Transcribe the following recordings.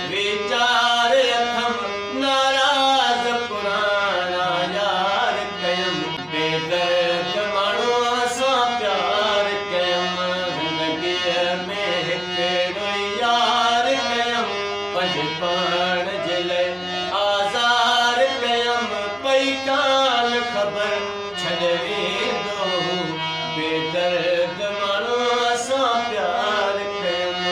वीचार अथम नाराज़ पुराना यार कयम बेदर्द माण्हू सां प्यार कयम ज़िंदगीअ में हिकिड़ो यार कयम पंहिंजे पाण जे लाइ आज़ार कयम पई कान ख़बर छॾे वेंदो बेदर्द माण्हू सां प्यार कयम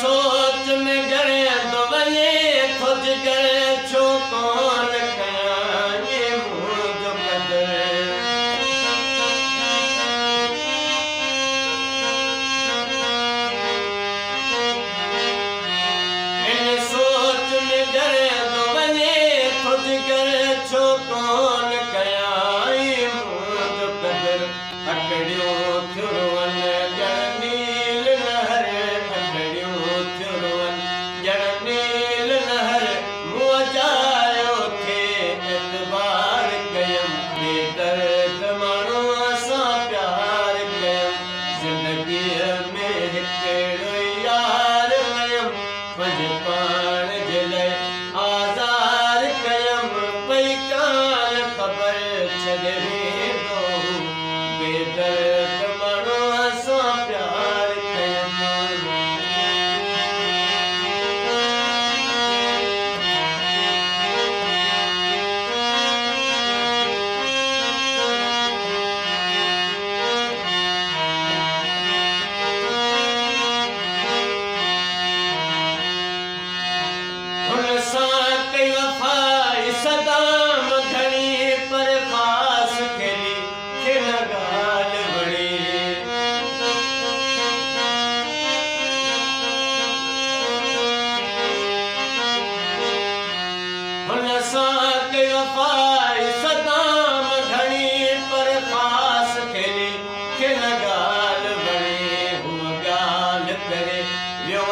सोच में घणे थो वञे थो जिगर छो कोन कयां ये मुंहिंजो कदर इन सोच में घणे थो वञे थो जिगर छो कोन कयां ये मुंहिंजो कदर अकड़ियूं थियो वञे नील नहर नील नहर मुंहुं जायो थे एतबार कयम बेदर्द माण्हू सां प्यार कयम ज़िंदगीअ में हिकिड़ो यार कयम पंहिंजे पाण जे लाइ आज़ार कयम पई कान ख़बर छॾे वेंदो बेदर्द माण्हू सां प्यार कयम कई वफ़ाई सदाम घणी पर ख़ासि खेली खे न ॻाल्हि वणी हुन सां कई वफ़ाई सदाम घणी पर ख़ासि खेली खे न ॻाल्हि वणी हूअ ॻाल्हि करे वियो